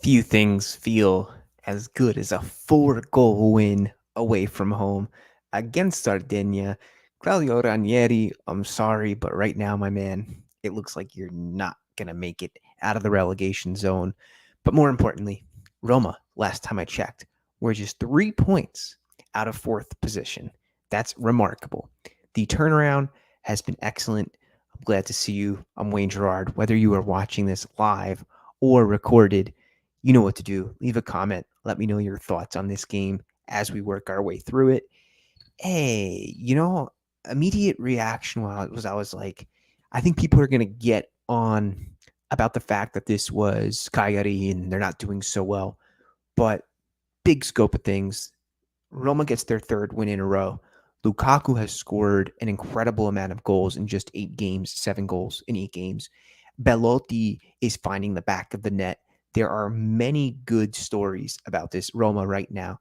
Few things feel as good as a 4-goal win away from home against Sardinia. Claudio Ranieri, I'm sorry, but right now, my man, it looks like you're not going to make it out of the relegation zone. But more importantly, Roma, last time I checked, were just 3 points out of fourth position. That's remarkable. The turnaround has been excellent. I'm glad to see you. I'm Wayne Gerard. Whether you are watching this live or recorded, you know what to do. Leave a comment. Let me know your thoughts on this game as we work our way through it. Hey, immediate reaction I was like, I think people are going to get on about the fact that this was Cagliari and they're not doing so well. But big scope of things, Roma gets their third win in a row. Lukaku has scored an incredible amount of goals in just 8 games, 7 goals in 8 games. Belotti is finding the back of the net. There are many good stories about this Roma right now.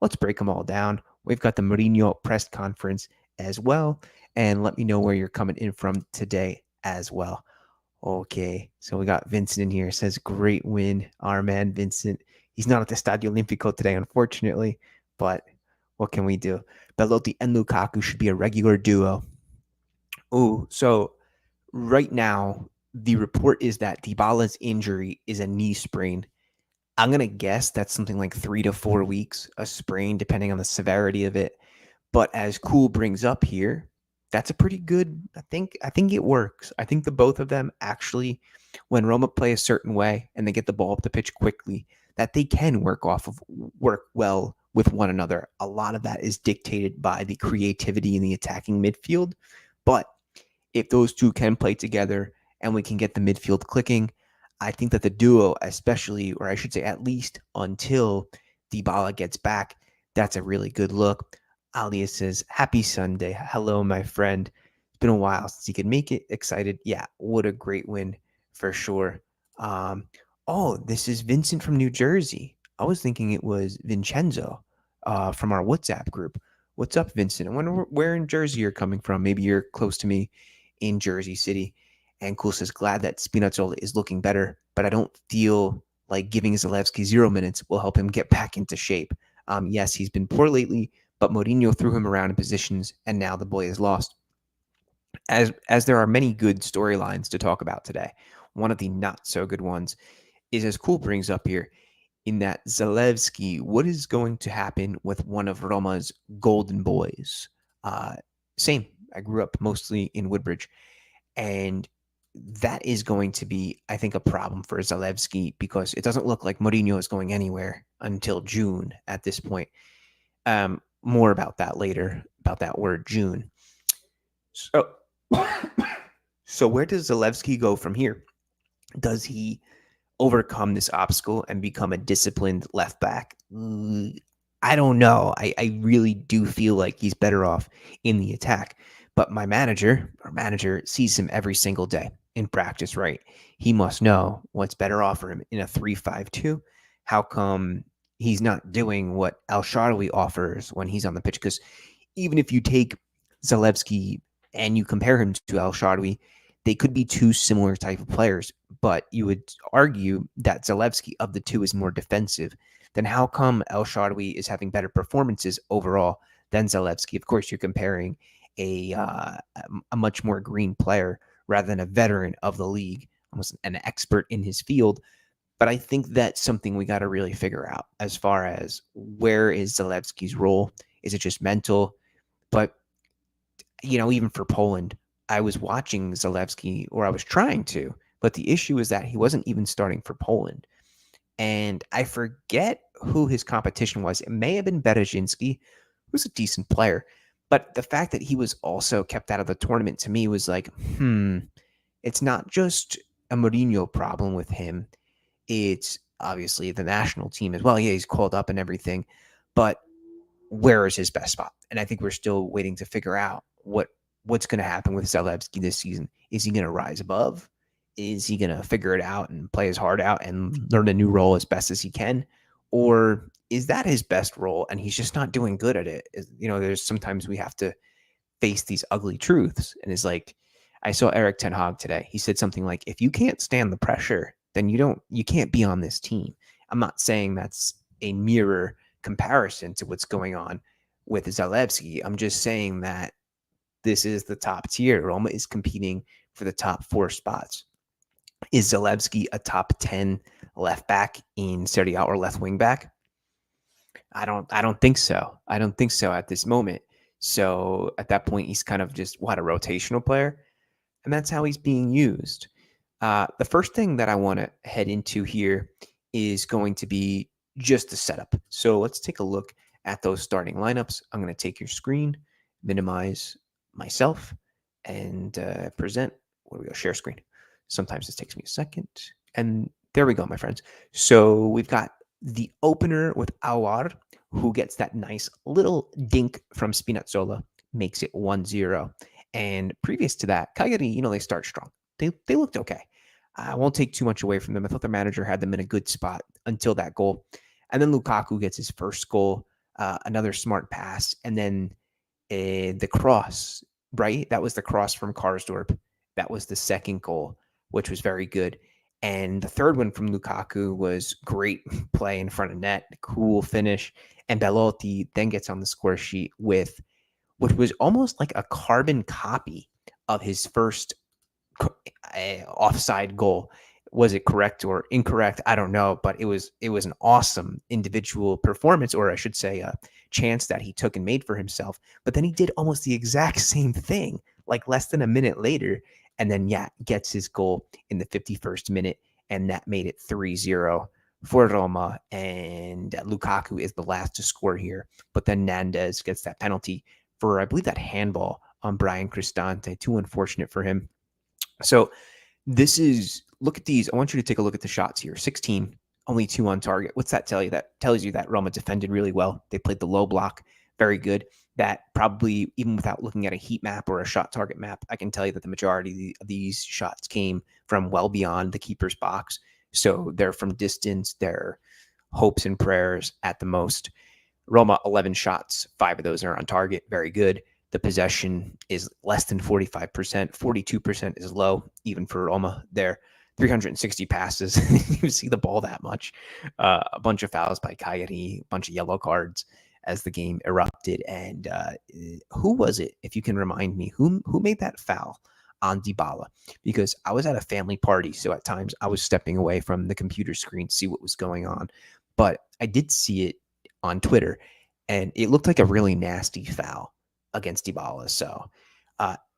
Let's break them all down. We've got the Mourinho press conference as well. And let me know where you're coming in from today as well. Okay, so we got Vincent in here. Says great win, our man Vincent. He's not at the Stadio Olimpico today, unfortunately, but what can we do? Belotti and Lukaku should be a regular duo. Oh, so right now the report is that Dybala's injury is a knee sprain. I'm gonna guess that's something like 3 to 4 weeks, a sprain, depending on the severity of it. But as Cool brings up here, that's a pretty good. I think it works. I think the both of them actually, when Roma play a certain way and they get the ball up the pitch quickly, that they can work well with one another. A lot of that is dictated by the creativity in the attacking midfield. But if those two can play together and we can get the midfield clicking, I think that the duo, especially, or I should say at least until Dybala gets back, that's a really good look. Alia says, happy Sunday. Hello, my friend. It's been a while since he could make it. Excited. Yeah, what a great win for sure. Um, oh, this is Vincent from New Jersey. I was thinking it was Vincenzo from our WhatsApp group. What's up, Vincent? I wonder where in Jersey you're coming from. Maybe you're close to me in Jersey City. And Cool says, glad that Spinazzola is looking better, but I don't feel like giving Zalewski 0 minutes will help him get back into shape. Yes, he's been poor lately, but Mourinho threw him around in positions, and now the boy is lost. As there are many good storylines to talk about today, one of the not so good ones is, as Cool brings up here, in that Zalewski, what is going to happen with one of Roma's golden boys? Uh, Same. I grew up mostly in Woodbridge, and that is going to be, I think, a problem for Zalewski because it doesn't look like Mourinho is going anywhere until June at this point. More about that later, about that word June. So, so where does Zalewski go from here? Does he overcome this obstacle and become a disciplined left back? I don't know. I really do feel like he's better off in the attack. But our manager sees him every single day in practice, right? He must know what's better off for him in a 3-5-2. How come he's not doing what Al Sharwi offers when he's on the pitch? Because even if you take Zalewski and you compare him to Al Sharwi, they could be two similar type of players, but you would argue that Zalewski of the two is more defensive. Then how come El Shaarawy is having better performances overall than Zalewski? Of course, you're comparing a much more green player rather than a veteran of the league, almost an expert in his field. But I think that's something we got to really figure out as far as where is Zalewski's role? Is it just mental? But even for Poland, I was watching Zalewski, or I was trying to, but the issue is that he wasn't even starting for Poland. And I forget who his competition was. It may have been Berezzinski, who's a decent player. But the fact that he was also kept out of the tournament to me was like, it's not just a Mourinho problem with him. It's obviously the national team as well. Yeah, he's called up and everything. But where is his best spot? And I think we're still waiting to figure out what's going to happen with Zalewski this season. Is he going to rise above? Is he going to figure it out and play his heart out and learn a new role as best as he can? Or is that his best role and he's just not doing good at it? There's sometimes we have to face these ugly truths. And it's like, I saw Eric Ten Hag today. He said something like, if you can't stand the pressure, then you can't be on this team. I'm not saying that's a mirror comparison to what's going on with Zalewski. I'm just saying that this is the top tier. Roma is competing for the top 4 spots. Is Zalewski a top 10 left back in Serie A or left wing back? I don't think so. I don't think so at this moment. So at that point, he's kind of just a rotational player, and that's how he's being used. The first thing that I want to head into here is going to be just the setup. So let's take a look at those starting lineups. I'm going to take your screen, minimize myself, and present. Where do we go? Share screen. Sometimes this takes me a second. And there we go, my friends. So we've got the opener with Awar, who gets that nice little dink from Spinazzola, makes it 1-0. And previous to that, Cagliari, they start strong. They looked okay. I won't take too much away from them. I thought the manager had them in a good spot until that goal. And then Lukaku gets his first goal, another smart pass, and then the cross, right? That was the cross from Karsdorp. That was the second goal, which was very good. And the third one from Lukaku was great play in front of net, cool finish. And Belotti then gets on the score sheet with which was almost like a carbon copy of his first offside goal. Was it correct or incorrect? I don't know, but it was an awesome individual performance, or I should say, a chance that he took and made for himself. But then he did almost the exact same thing, like less than a minute later, and then gets his goal in the 51st minute, and that made it 3-0 for Roma. And Lukaku is the last to score here, but then Nandez gets that penalty for, I believe, that handball on Brian Cristante. Too unfortunate for him. So look at these. I want you to take a look at the shots here. 16, only 2 on target. What's that tell you? That tells you that Roma defended really well. They played the low block very good. That probably, even without looking at a heat map or a shot target map, I can tell you that the majority of these shots came from well beyond the keeper's box. So they're from distance. They're hopes and prayers at the most. Roma, 11 shots. 5 of those are on target. Very good. The possession is less than 45%. 42% is low, even for Roma. They're 360 passes. You see the ball that much. A bunch of fouls by Cagliari, a bunch of yellow cards as the game erupted. And who was it, if you can remind me, who made that foul on Dybala? Because I was at a family party, so at times I was stepping away from the computer screen to see what was going on. But I did see it on Twitter, and it looked like a really nasty foul against Dybala. So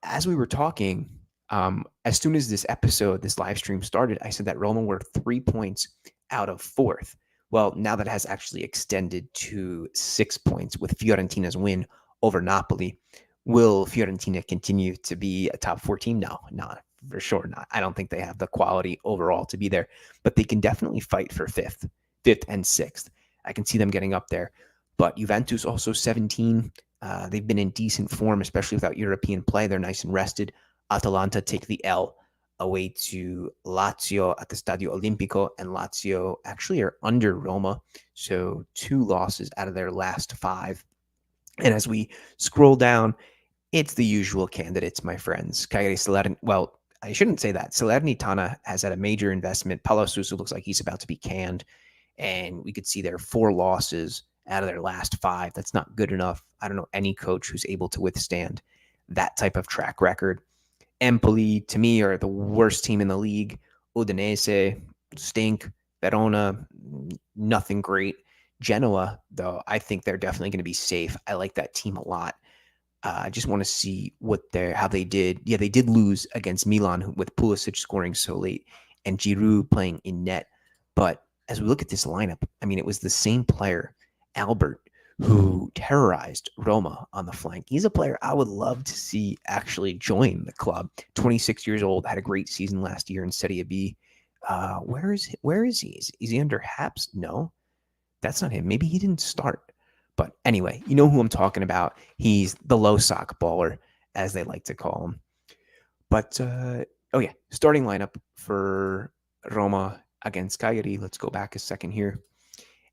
as we were talking, as soon as this live stream started, I said that Roma were 3 points out of 4th. Well, now that has actually extended to 6 points with Fiorentina's win over Napoli. Will Fiorentina continue to be a top 4 team? No, not for sure not. I don't think they have the quality overall to be there, but they can definitely fight for 5th and 6th. I can see them getting up there. But Juventus also 17. They've been in decent form, especially without European play. They're nice and rested. Atalanta take the L away to Lazio at the Stadio Olimpico, and Lazio actually are under Roma. So 2 losses out of their last 5. And as we scroll down, it's the usual candidates, my friends. Cagliari, Salernitana. Well, I shouldn't say that. Salernitana has had a major investment. Paulo Sousa looks like he's about to be canned. And we could see their 4 losses out of their last 5. That's not good enough. I don't know any coach who's able to withstand that type of track record. Empoli, to me, are the worst team in the league. Udinese, stink. Verona, nothing great. Genoa, though, I think they're definitely going to be safe. I like that team a lot. I just want to see how they did. Yeah, they did lose against Milan with Pulisic scoring so late and Giroud playing in net. But as we look at this lineup, I mean, it was the same player, Albert, who terrorized Roma on the flank. He's a player I would love to see actually join the club. 26 years old, had a great season last year in Serie B. Where is he? Is he under Haps? No, that's not him. Maybe he didn't start. But anyway, you know who I'm talking about. He's the low sock baller, as they like to call him. But, starting lineup for Roma against Cagliari. Let's go back a second here.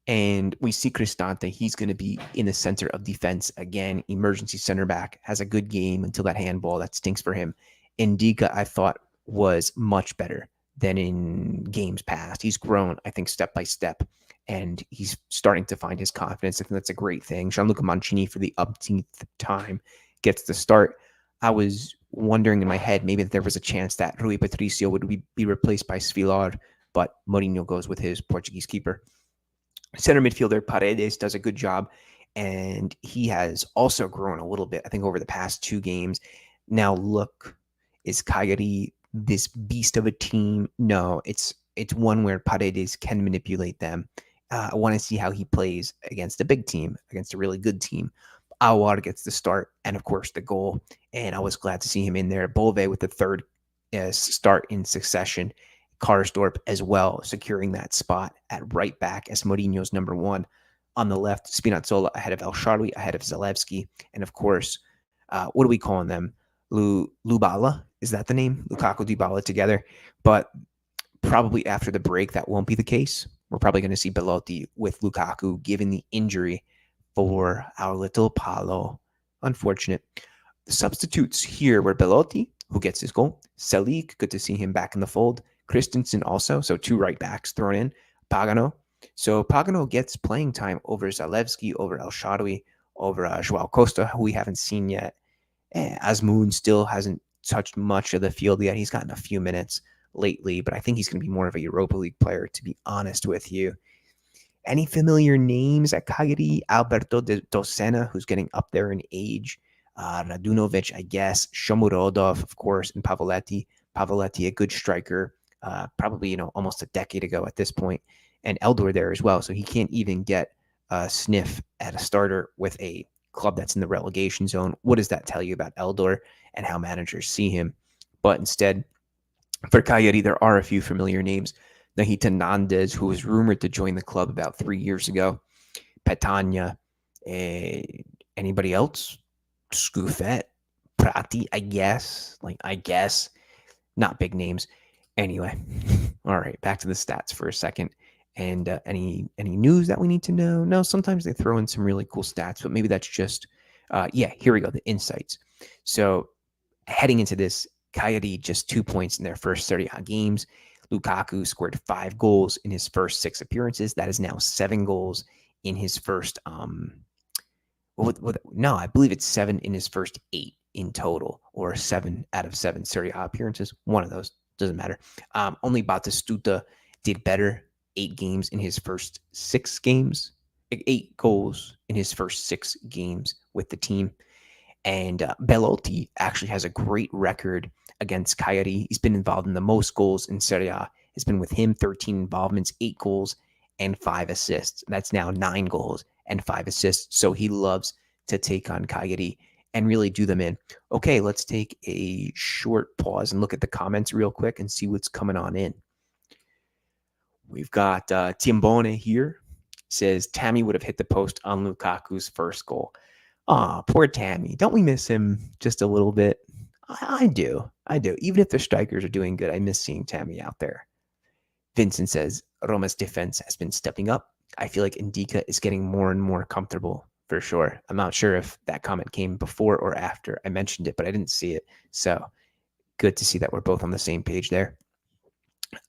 And we see Cristante. He's going to be in the center of defense again. Emergency center back. Has a good game until that handball. That stinks for him. Indica, I thought, was much better than in games past. He's grown, I think, step by step and he's starting to find his confidence. I think that's a great thing. Gianluca Mancini, for the umpteenth time, gets the start. I was wondering in my head maybe that there was a chance that Rui Patricio would be replaced by Svilar, but Mourinho goes with his Portuguese keeper. Center midfielder Paredes does a good job, and he has also grown a little bit, I think, over the past 2 games. Now, look, is Cagliari this beast of a team? No, it's one where Paredes can manipulate them. I want to see how he plays against a big team, against a really good team. Awar gets the start, and of course the goal, and I was glad to see him in there. Bove with the third start in succession. Karsdorp as well, securing that spot at right back as Mourinho's number one. On the left, Spinazzola ahead of El Shaarawy, ahead of Zalewski, and of course, what are we calling them? Lubala? Is that the name? Lukaku Dybala together. But probably after the break, that won't be the case. We're probably going to see Belotti with Lukaku, given the injury for our little Paolo. Unfortunate. The substitutes here were Belotti, who gets his goal. Selig, good to see him back in the fold. Christensen also, so 2 right backs thrown in. Pagano. So Pagano gets playing time over Zalewski, over El Shaarawy, over Joao Costa, who we haven't seen yet. Asmoon still hasn't touched much of the field yet. He's gotten a few minutes lately, but I think he's going to be more of a Europa League player, to be honest with you. Any familiar names at Cagliari? Alberto de Dosena, who's getting up there in age. Radunovic, I guess. Shomurodov, of course, and Pavoletti. Pavoletti, a good striker, probably, almost a decade ago at this point. And Eldor there as well. So he can't even get a sniff at a starter with a club that's in the relegation zone. What does that tell you about Eldor and how managers see him? But instead, for Cagliari, there are a few familiar names. Nahita Nandez, who was rumored to join the club about 3 years ago. Petagna. Anybody else? Scuffet. Prati, I guess. Not big names. Anyway, all right, back to the stats for a second. And any news that we need to know? No, sometimes they throw in some really cool stats, but maybe that's just, here we go, the insights. So heading into this, Cagliari just 2 points in their first 30 games. Lukaku scored 5 goals in his first 6 appearances. That is now 7 goals in his first, I believe it's 7 in his first 8 in total, or 7 out of 7 Serie A appearances. One of those, doesn't matter. Only Batistuta did better, 8 games in his first 6 games, 8 goals in his first 6 games with the team. And Belotti actually has a great record against Cagliari. He's been involved in the most goals in Serie A. It's been with him 13 involvements, 8 goals, and 5 assists. That's now 9 goals and 5 assists. So he loves to take on Cagliari and really do them in. Okay, let's take a short pause and look at the comments real quick and see what's coming on in. We've got Timbone here. Says Tammy would have hit the post on Lukaku's first goal. Aw, poor Tammy. Don't we miss him just a little bit? I do. Even if the strikers are doing good, I miss seeing Tammy out there. Vincent says Roma's defense has been stepping up. I feel like Indica is getting more and more comfortable, for sure. I'm not sure if that comment came before or after I mentioned it, but I didn't see it. So good to see that we're both on the same page there.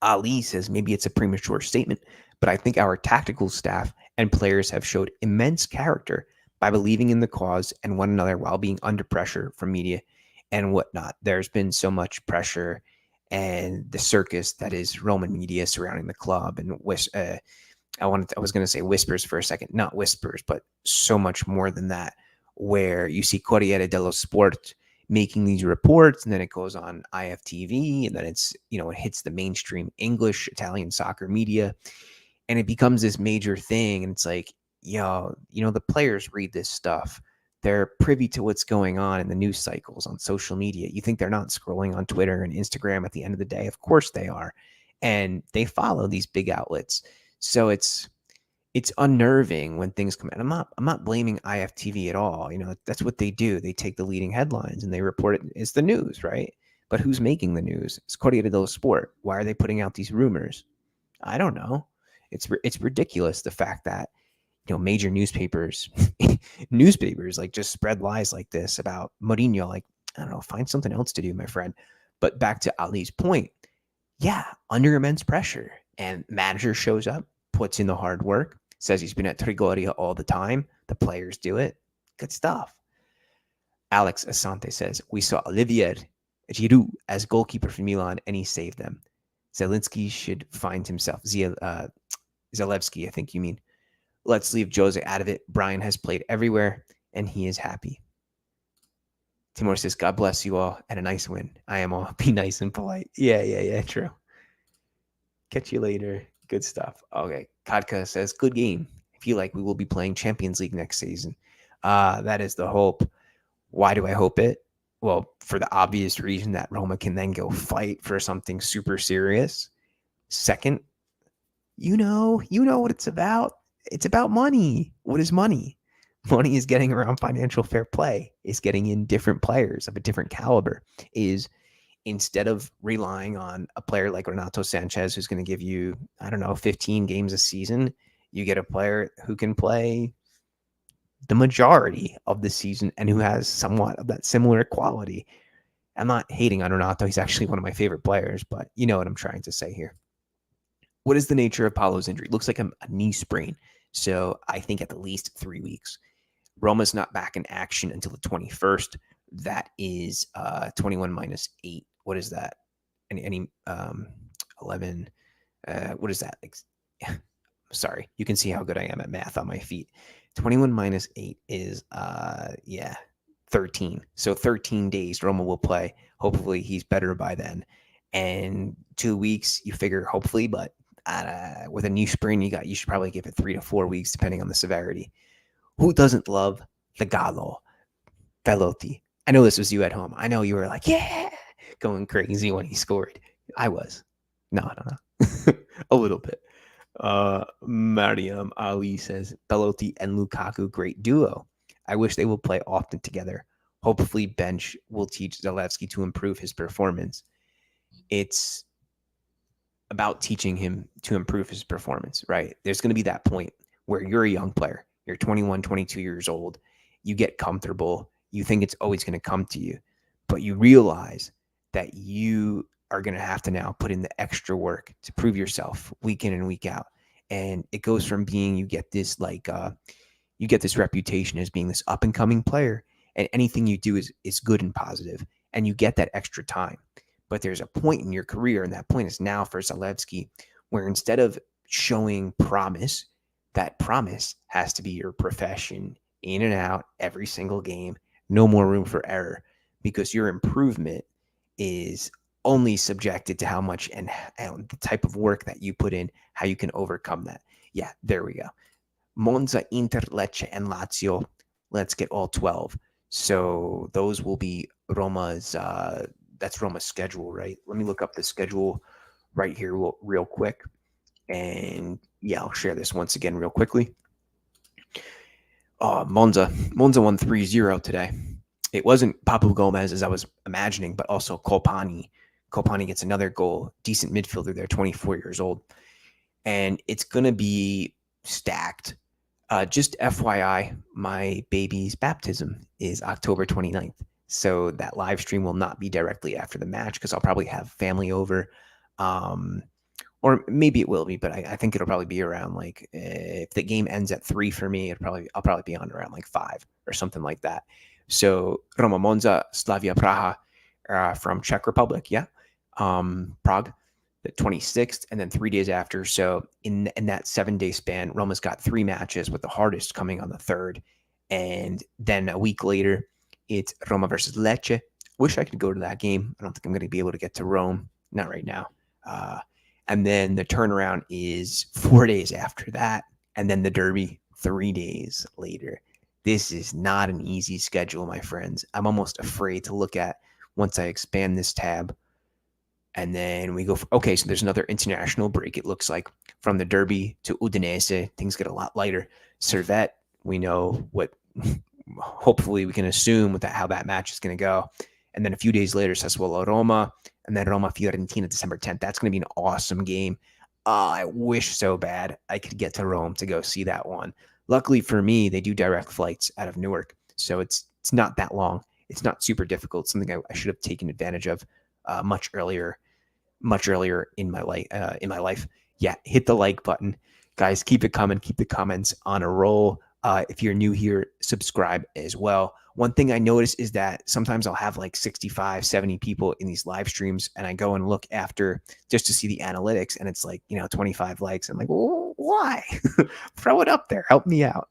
Ali says maybe it's a premature statement, but I think our tactical staff and players have showed immense character by believing in the cause and one another while being under pressure from media and whatnot. There's been so much pressure and the circus that is Roman media surrounding the club, and I was going to say whispers for a second, not whispers, but so much more than that, where you see Corriere dello Sport making these reports, and then it goes on IFTV, and then it hits the mainstream English, Italian soccer media, and it becomes this major thing. And it's like, the players read this stuff. They're privy to what's going on in the news cycles on social media. You think they're not scrolling on Twitter and Instagram at the end of the day? Of course they are. And they follow these big outlets. So it's unnerving when things come out. I'm not blaming IFTV at all. That's what they do. They take the leading headlines and they report it. It's the news, right? But who's making the news? It's Corriere dello Sport. Why are they putting out these rumors? I don't know. It's ridiculous, the fact that major newspapers like just spread lies like this about Mourinho. Like, I don't know, find something else to do, my friend. But back to Ali's point, yeah, under immense pressure, and manager shows up, puts in the hard work, says he's been at Trigoria all the time. The players do it. Good stuff. Alex Asante says, we saw Olivier Giroud as goalkeeper for Milan, and he saved them. Zelinski should find himself. Zalewski, I think you mean. Let's leave Jose out of it. Brian has played everywhere, and he is happy. Timur says, God bless you all, and a nice win. I am all. Be nice and polite. Yeah, true. Catch you later. Good stuff. Okay. Katka says, good game. I feel like we will be playing Champions League next season. That is the hope. Why do I hope it? Well, for the obvious reason that Roma can then go fight for something super serious. Second, you know what it's about. It's about money. What is money? Money is getting around financial fair play, is getting in different players of a different caliber, is instead of relying on a player like Renato Sanchez, who's going to give you, 15 games a season, you get a player who can play the majority of the season and who has somewhat of that similar quality. I'm not hating on Renato. He's actually one of my favorite players, but you know what I'm trying to say here. What is the nature of Paulo's injury? Looks like a knee sprain. So I think at the least 3 weeks. Roma's not back in action until the 21st. That is 21 minus 8. What is that? Any 11? What is that? Sorry, you can see how good I am at math on my feet. 21 minus 8 is 13. So 13 days Roma will play. Hopefully he's better by then. And 2 weeks, you figure hopefully, but with a knee sprain, you should probably give it 3 to 4 weeks depending on the severity. Who doesn't love the Gallo, Velotti? I know this was you at home. I know you were like, yeah, going crazy when he scored. I was. No. A little bit. Mariam Ali says, Belotti and Lukaku, great duo. I wish they will play often together. Hopefully bench will teach Zalewski to improve his performance. It's about teaching him to improve his performance, right? There's going to be that point where you're a young player. You're 21, 22 years old. You get comfortable. You think it's always going to come to you. But you realize that you are going to have to now put in the extra work to prove yourself week in and week out. And it goes from being you get this reputation as being this up and coming player, and anything you do is good and positive, and you get that extra time. But there's a point in your career, and that point is now for Zalewski, where instead of showing promise, that promise has to be your profession, in and out every single game, no more room for error, because your improvement is only subjected to how much and the type of work that you put in, how you can overcome that. Yeah, there we go. Monza, Inter, Lecce, and Lazio. Let's get all 12. So those will be Roma's, that's Roma's schedule, right? Let me look up the schedule right here real quick. And yeah, I'll share this once again real quickly. Monza won 3-0 today. It wasn't Papu Gomez as I was imagining, but also Kopani. Kopani gets another goal. Decent midfielder there, 24 years old. And it's going to be stacked. Just FYI, my baby's baptism is October 29th. So that live stream will not be directly after the match because I'll probably have family over. Or maybe it will be, but I think it'll probably be around if the game ends at 3 for me, I'll probably be on around 5 or something like that. So Roma, Monza, Slavia Praha from Czech Republic, yeah, Prague, the 26th, and then 3 days after. So in that 7-day span, Roma's got 3 matches, with the hardest coming on the 3rd, and then a week later, it's Roma versus Lecce. Wish I could go to that game. I don't think I'm going to be able to get to Rome, not right now. And then the turnaround is 4 days after that. And then the Derby 3 days later. This is not an easy schedule, my friends. I'm almost afraid to look at once I expand this tab. And then we go, so there's another international break, it looks like. From the Derby to Udinese, things get a lot lighter. Servette, we know what, hopefully we can assume how that match is going to go. And then a few days later, Sassuolo Roma, and then Roma Fiorentina, December 10th. That's going to be an awesome game. I wish so bad I could get to Rome to go see that one. Luckily for me, they do direct flights out of Newark, so it's not that long. It's not super difficult. It's something I should have taken advantage of much earlier in my life. Yeah, hit the like button. Guys, keep it coming. Keep the comments on a roll. If you're new here, subscribe as well. One thing I notice is that sometimes I'll have like 65, 70 people in these live streams, and I go and look after just to see the analytics, and it's like, 25 likes. I'm like, well, why? Throw it up there. Help me out.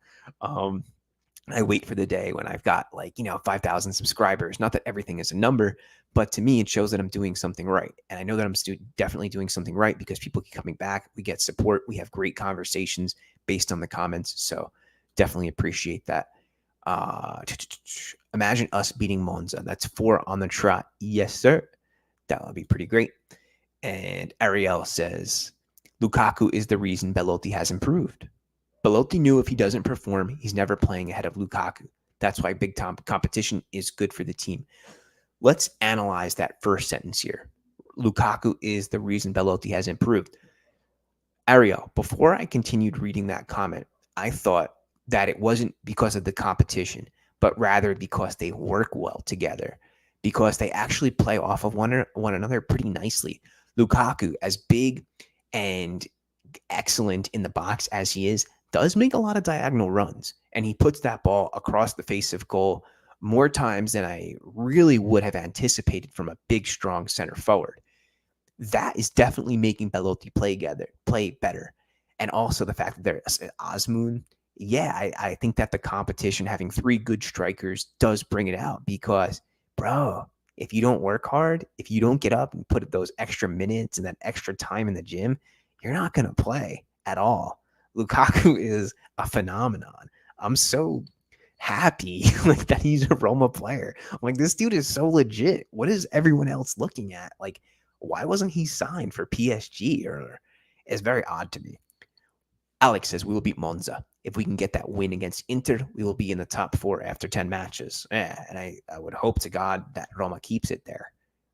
I wait for the day when I've got 5,000 subscribers. Not that everything is a number, but to me, it shows that I'm doing something right. And I know that I'm definitely doing something right because people keep coming back. We get support. We have great conversations based on the comments. So definitely appreciate that. Imagine us beating Monza. That's 4 on the trot. Yes, sir. That would be pretty great. And Ariel says, Lukaku is the reason Belotti has improved. Belotti knew if he doesn't perform, he's never playing ahead of Lukaku. That's why big time competition is good for the team. Let's analyze that first sentence here. Lukaku is the reason Belotti has improved. Ariel, before I continued reading that comment, I thought that it wasn't because of the competition, but rather because they work well together, because they actually play off of one another pretty nicely. Lukaku, as big and excellent in the box as he is, does make a lot of diagonal runs, and he puts that ball across the face of goal more times than I really would have anticipated from a big, strong center forward. That is definitely making Belotti play better. And also the fact that there's Osmoon, I think that the competition, having 3 good strikers, does bring it out because, bro, if you don't work hard, if you don't get up and put those extra minutes and that extra time in the gym, you're not going to play at all. Lukaku is a phenomenon. I'm so happy that he's a Roma player. I'm like, this dude is so legit. What is everyone else looking at? Like, why wasn't he signed for PSG? Or it's very odd to me. Alex says we will beat Monza. If we can get that win against Inter, we will be in the top 4 after 10 matches. And I would hope to God that Roma keeps it there.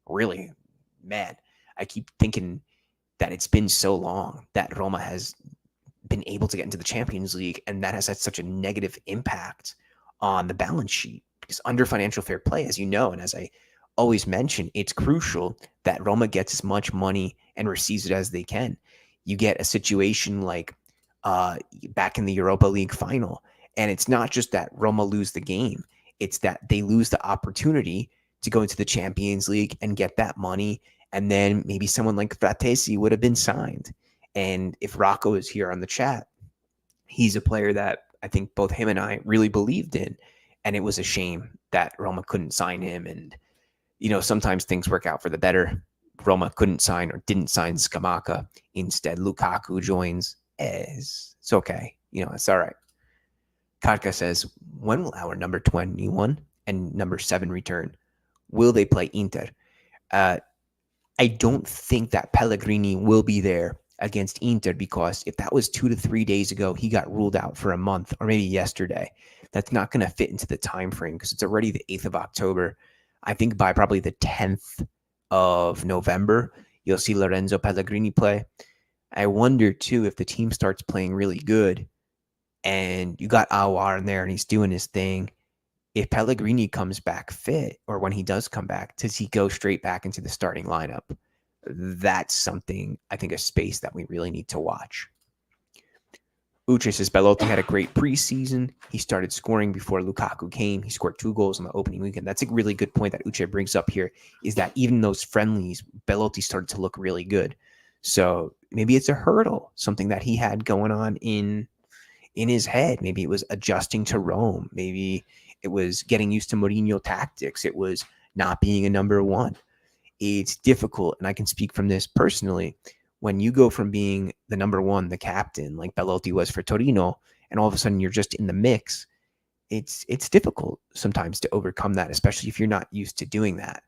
Really, man, I keep thinking that it's been so long that Roma has been able to get into the Champions League, and that has had such a negative impact on the balance sheet. Because under financial fair play, as you know, and as I always mention, it's crucial that Roma gets as much money and receives it as they can. You get a situation like back in the Europa League final, and it's not just that Roma lose the game, it's that they lose the opportunity to go into the Champions League and get that money, and then maybe someone like Fratesi would have been signed. And if Rocco is here on the chat, he's a player that I think both him and I really believed in. And it was a shame that Roma couldn't sign him. And, sometimes things work out for the better. Roma couldn't sign or didn't sign Scamacca. Instead, Lukaku joins. It's okay. It's all right. Katka says, when will our number 21 and number 7 return? Will they play Inter? I don't think that Pellegrini will be there against Inter because if that was 2 to 3 days ago, he got ruled out for a month, or maybe yesterday. That's not going to fit into the time frame because it's already the 8th of October. I think by probably the 10th of November, you'll see Lorenzo Pellegrini play. I wonder, too, if the team starts playing really good and you got Awar in there and he's doing his thing, if Pellegrini comes back fit, or when he does come back, does he go straight back into the starting lineup? That's something, I think, a space that we really need to watch. Uche says Belotti had a great preseason. He started scoring before Lukaku came. He scored 2 goals on the opening weekend. That's a really good point that Uche brings up here, is that even those friendlies, Belotti started to look really good. So maybe it's a hurdle, something that he had going on in his head. Maybe it was adjusting to Rome. Maybe it was getting used to Mourinho tactics. It was not being a number 1. It's difficult, and I can speak from this personally. When you go from being the number 1, the captain, like Belotti was for Torino, and all of a sudden you're just in the mix, it's difficult sometimes to overcome that, especially if you're not used to doing that.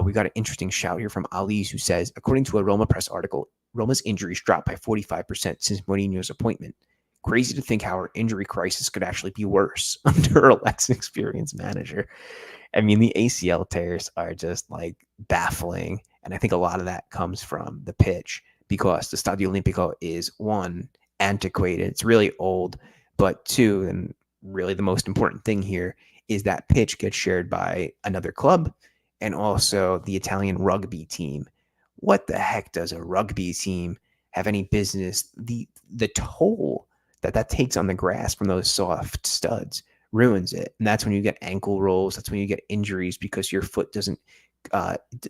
We got an interesting shout here from Ali's, who says, according to a Roma press article, Roma's injuries dropped by 45% since Mourinho's appointment. Crazy to think how our injury crisis could actually be worse under a less experienced manager. I mean, the ACL tears are just like baffling. And I think a lot of that comes from the pitch because the Stadio Olimpico is, 1, antiquated. It's really old. But 2, and really the most important thing here, is that pitch gets shared by another club and also the Italian rugby team. What the heck does a rugby team have any business. The toll that takes on the grass from those soft studs ruins it, and that's when you get ankle rolls. That's when you get injuries because your foot doesn't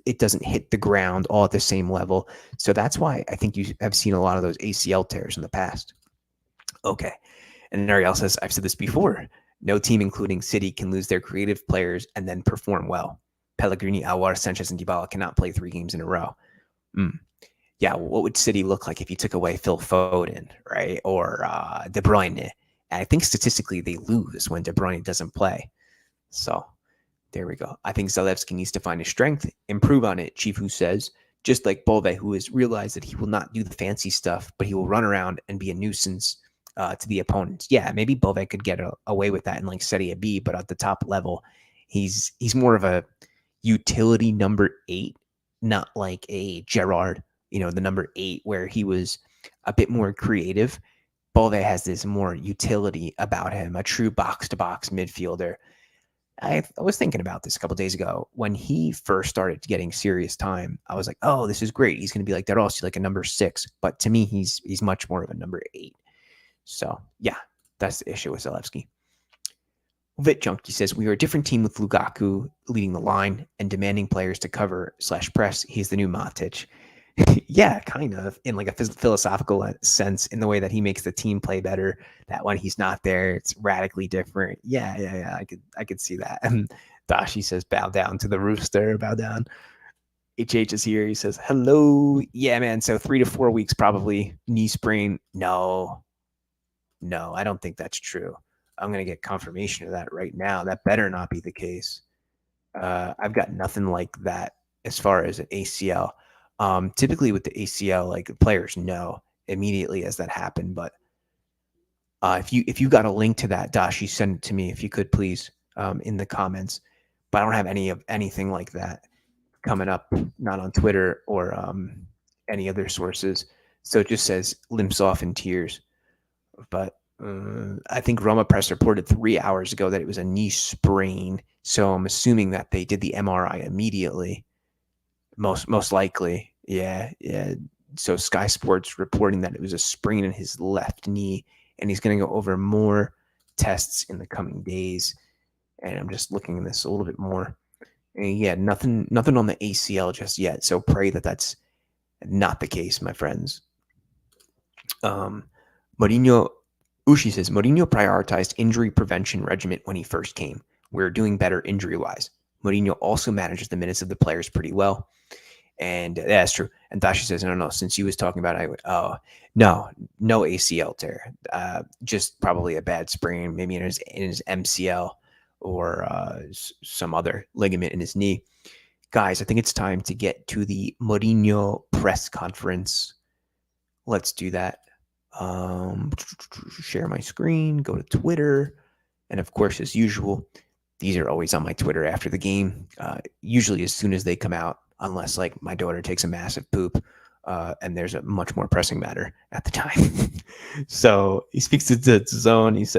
it doesn't hit the ground all at the same level. So that's why I think you have seen a lot of those ACL tears in the past. Okay. And Ariel says, I've said this before. No team, including City, can lose their creative players and then perform well. Pellegrini, Alvar, Sanchez, and Dybala cannot play 3 games in a row. Yeah, what would City look like if you took away Phil Foden, right? Or De Bruyne? And I think statistically they lose when De Bruyne doesn't play. So there we go. I think Zalewski needs to find his strength, improve on it, Chifu says, just like Bove, who has realized that he will not do the fancy stuff, but he will run around and be a nuisance to the opponents. Yeah, maybe Bove could get away with that in like Serie B, but at the top level, he's more of a utility number 8, not like a Gerrard, the number 8, where he was a bit more creative. Bove has this more utility about him, a true box-to-box midfielder. I was thinking about this a couple days ago. When he first started getting serious time, I was like, oh, this is great. He's going to be like De Rossi, like a number 6. But to me, he's much more of a number 8. So, yeah, that's the issue with Zalewski. Vit Junkie says, we are a different team with Lukaku leading the line and demanding players to cover/press. He's the new Matic. Yeah, kind of, in like a philosophical sense, in the way that he makes the team play better, that when he's not there, it's radically different. Yeah. I could see that. And Dashi says, bow down to the rooster, bow down. HH is here. He says, hello. Yeah, man. So 3 to 4 weeks, probably. Knee sprain. No, I don't think that's true. I'm going to get confirmation of that right now. That better not be the case. I've got nothing like that as far as an ACL. Typically with the ACL, like players know immediately as that happened. But if you got a link to that, Dashi, send it to me if you could, please, in the comments. But I don't have anything like that coming up, not on Twitter or any other sources. So it just says limps off in tears. But I think Roma Press reported 3 hours ago that it was a knee sprain. So I'm assuming that they did the MRI immediately. Most likely. Yeah. So Sky Sports reporting that it was a sprain in his left knee, and he's going to go over more tests in the coming days. And I'm just looking at this a little bit more. And yeah, nothing on the ACL just yet. So pray that that's not the case, my friends. Mourinho, Ushi says, Mourinho prioritized injury prevention regimen when he first came. We're doing better injury-wise. Mourinho also manages the minutes of the players pretty well. And that's true. And Dashi says, no, since you was talking about it, no ACL tear. Just probably a bad sprain, maybe in his MCL or some other ligament in his knee. Guys, I think it's time to get to the Mourinho press conference. Let's do that. Share my screen, go to Twitter, and of course, as usual, these are always on my Twitter after the game, usually as soon as they come out, unless like my daughter takes a massive poop and there's a much more pressing matter at the time. So he speaks to the zone. He's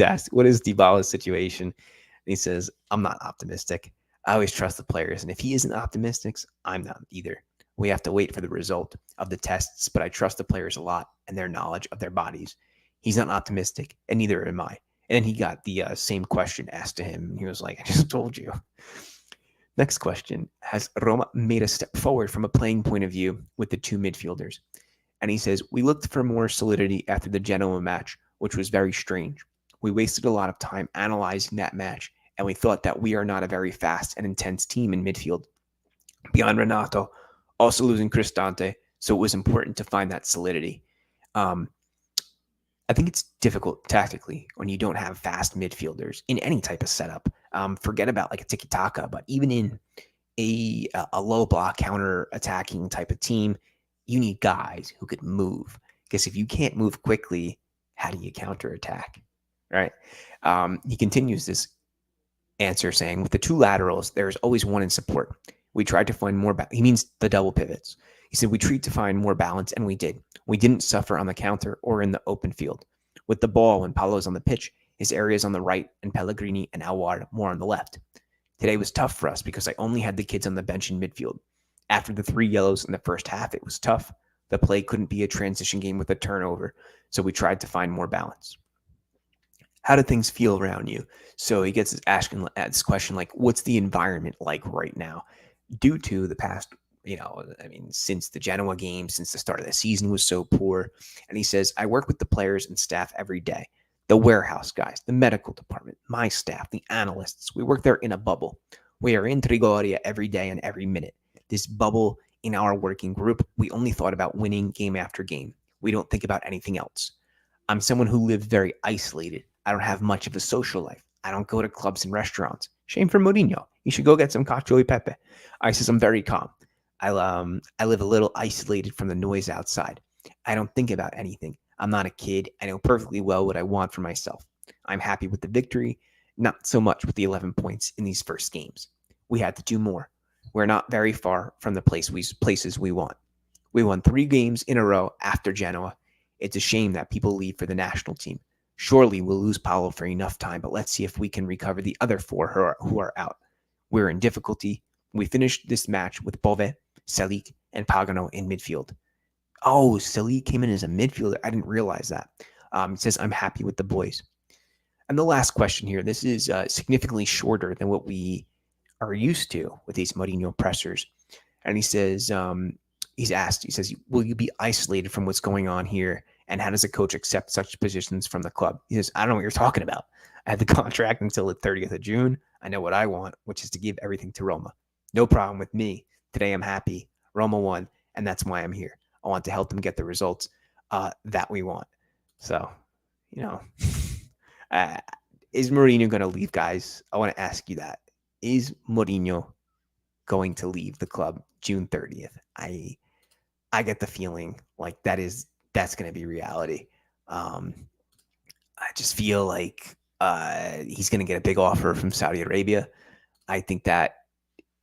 asked, what is Dybala's situation? And he says, I'm not optimistic. I always trust the players, and if he isn't optimistic, I'm not either. We have to wait for the result of the tests, but I trust the players a lot and their knowledge of their bodies. He's not optimistic, and neither am I. And he got the same question asked to him, and he was like, I just told you. Next question. Has Roma made a step forward from a playing point of view with the 2 midfielders? And he says, we looked for more solidity after the Genoa match, which was very strange. We wasted a lot of time analyzing that match, and we thought that we are not a very fast and intense team in midfield. Beyond Renato, also losing Cristante, so it was important to find that solidity. I think it's difficult tactically when you don't have fast midfielders in any type of setup. Forget about like a tiki-taka, but even in a low block counter-attacking type of team, you need guys who could move. Because if you can't move quickly, how do you counterattack? Right? He continues this answer saying, with the 2 laterals, there's always one in support. We tried to find more. He means the double pivots. He said, we tried to find more balance, and we did. We didn't suffer on the counter or in the open field. With the ball, when Paolo's on the pitch, his area is on the right, and Pellegrini and Alvar more on the left. Today was tough for us because I only had the kids on the bench in midfield. After the 3 yellows in the first half, it was tough. The play couldn't be a transition game with a turnover, so we tried to find more balance. How do things feel around you? So he gets asking this question like, what's the environment like right now? Due to the past, since the Genoa game, since the start of the season was so poor. And he says, I work with the players and staff every day, the warehouse guys, the medical department, my staff, the analysts. We work there in a bubble. We are in Trigoria every day and every minute. This bubble in our working group, we only thought about winning game after game. We don't think about anything else. I'm someone who lives very isolated. I don't have much of a social life. I don't go to clubs and restaurants. Shame for Mourinho. You should go get some cacio e pepe. I says I'm very calm. I live a little isolated from the noise outside. I don't think about anything. I'm not a kid. I know perfectly well what I want for myself. I'm happy with the victory, not so much with the 11 points in these first games. We had to do more. We're not very far from the places we want. We won 3 games in a row after Genoa. It's a shame that people leave for the national team. Surely we'll lose Paulo for enough time, but let's see if we can recover the other 4 who are out. We're in difficulty. We finished this match with Bove, Salik, and Pagano in midfield. Oh, Salik came in as a midfielder. I didn't realize that. It says, I'm happy with the boys. And the last question here, this is significantly shorter than what we are used to with these Mourinho pressers. And he says, he's asked, he says, will you be isolated from what's going on here? And how does a coach accept such positions from the club? He says, I don't know what you're talking about. I had the contract until the 30th of June. I know what I want, which is to give everything to Roma. No problem with me. Today I'm happy. Roma won, and that's why I'm here. I want to help them get the results that we want. So, is Mourinho going to leave, guys? I want to ask you that. Is Mourinho going to leave the club June 30th? I get the feeling like that's going to be reality. I just feel like he's going to get a big offer from Saudi Arabia. I think that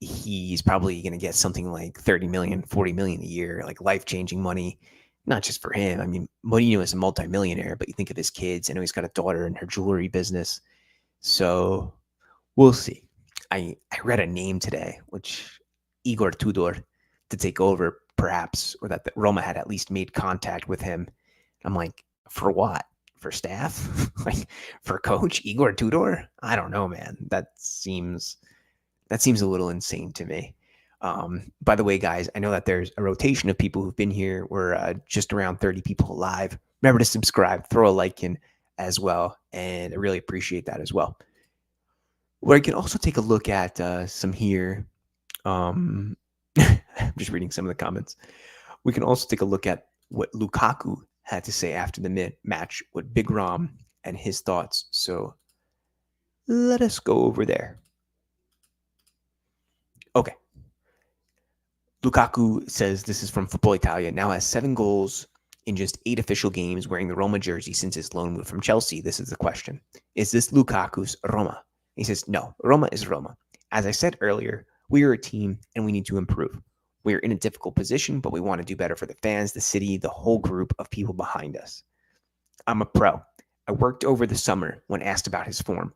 he's probably going to get something like 30 million, 40 million a year, like life-changing money, not just for him. I mean, Mourinho is a multimillionaire, but you think of his kids. I know he's got a daughter in her jewelry business. So we'll see. I read a name today, which Igor Tudor to take over, perhaps, or that Roma had at least made contact with him. I'm like, for what? For staff? Like for coach Igor Tudor? I don't know, man. That seems a little insane to me. By the way, guys, I know that there's a rotation of people who've been here. We're just around 30 people alive. Remember to subscribe, throw a like in as well, and I really appreciate that as well. Where I can also take a look at some here. I'm just reading some of the comments. We can also take a look at what Lukaku had to say after the match with Big Rom and his thoughts. So let us go over there. Okay. Lukaku says, this is from Football Italia, now has 7 goals in just 8 official games wearing the Roma jersey since his loan move from Chelsea. This is the question. Is this Lukaku's Roma? He says, no, Roma is Roma. As I said earlier, we are a team and we need to improve. We are in a difficult position, but we want to do better for the fans, the city, the whole group of people behind us. I'm a pro. I worked over the summer when asked about his form.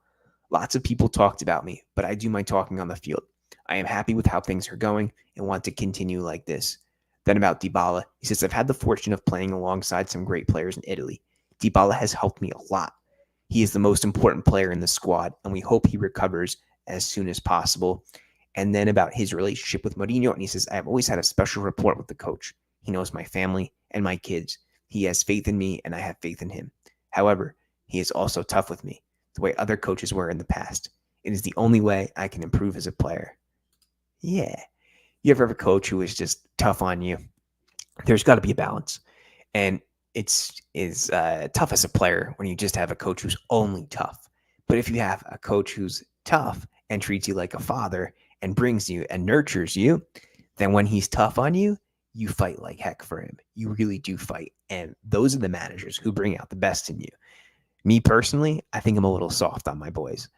Lots of people talked about me, but I do my talking on the field. I am happy with how things are going and want to continue like this. Then about Dybala, he says, I've had the fortune of playing alongside some great players in Italy. Dybala has helped me a lot. He is the most important player in the squad, and we hope he recovers as soon as possible. And then about his relationship with Mourinho, and he says, I have always had a special rapport with the coach. He knows my family and my kids. He has faith in me, and I have faith in him. However, he is also tough with me, the way other coaches were in the past. It is the only way I can improve as a player. Yeah. You ever have a coach who is just tough on you? There's got to be a balance. And it's tough as a player when you just have a coach who's only tough. But if you have a coach who's tough and treats you like a father and brings you and nurtures you, then when he's tough on you, you fight like heck for him. You really do fight. And those are the managers who bring out the best in you. Me personally, I think I'm a little soft on my boys.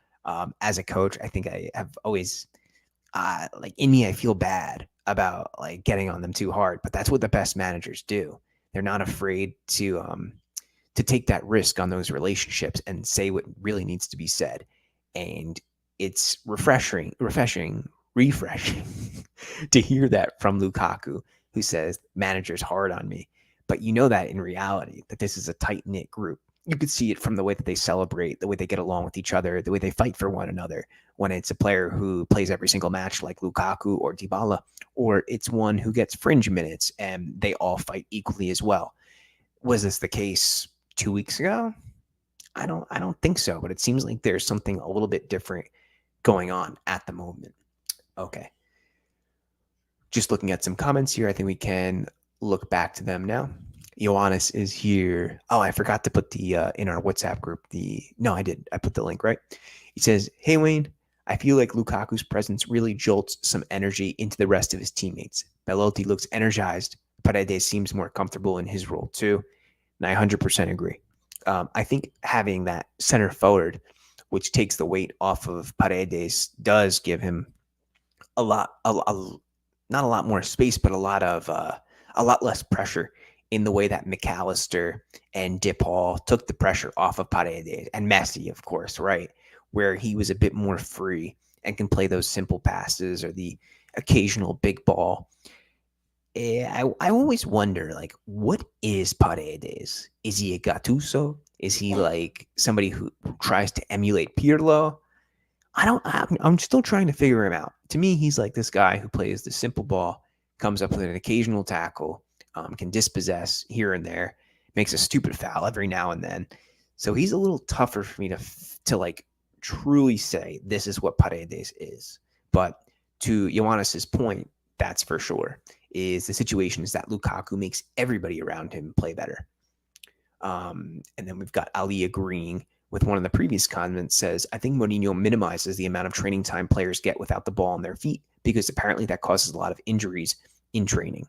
As a coach, I think I have always, in me, I feel bad about like getting on them too hard, but that's what the best managers do. They're not afraid to take that risk on those relationships and say what really needs to be said. And it's refreshing to hear that from Lukaku, who says manager's hard on me. But you know that in reality, that this is a tight knit group. You could see it from the way that they celebrate, the way they get along with each other, the way they fight for one another. When it's a player who plays every single match like Lukaku or Dybala, or it's one who gets fringe minutes and they all fight equally as well. Was this the case 2 weeks ago? I don't think so, but it seems like there's something a little bit different going on at the moment. Okay. Just looking at some comments here, I think we can look back to them now. Ioannis is here. Oh, I forgot to put the in our WhatsApp group. No, I did. I put the link, right? He says, "Hey Wayne, I feel like Lukaku's presence really jolts some energy into the rest of his teammates. Belotti looks energized. Paredes seems more comfortable in his role too." And I 100% agree. I think having that center forward, which takes the weight off of Paredes, does give him a lot, not a lot more space, but a lot less pressure in the way that McAllister and DePaul took the pressure off of Paredes and Messi, of course, right? Where he was a bit more free and can play those simple passes or the occasional big ball. I always wonder, like, what is Paredes? Is he a Gattuso? Is he like somebody who tries to emulate Pirlo? I'm still trying to figure him out. To me, he's like this guy who plays the simple ball, comes up with an occasional tackle, can dispossess here and there, makes a stupid foul every now and then. So he's a little tougher for me to like truly say this is what Paredes is. But to Ioannis's point, that's for sure, is the situation is that Lukaku makes everybody around him play better. And then we've got Ali agreeing with one of the previous comments, says, "I think Mourinho minimizes the amount of training time players get without the ball on their feet because apparently that causes a lot of injuries in training."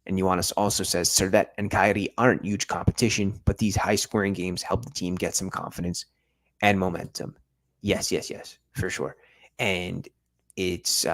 And Ioannis also says, "Servette and Kairi aren't huge competition, but these high-scoring games help the team get some confidence and momentum." Yes, yes, yes, for sure. And it's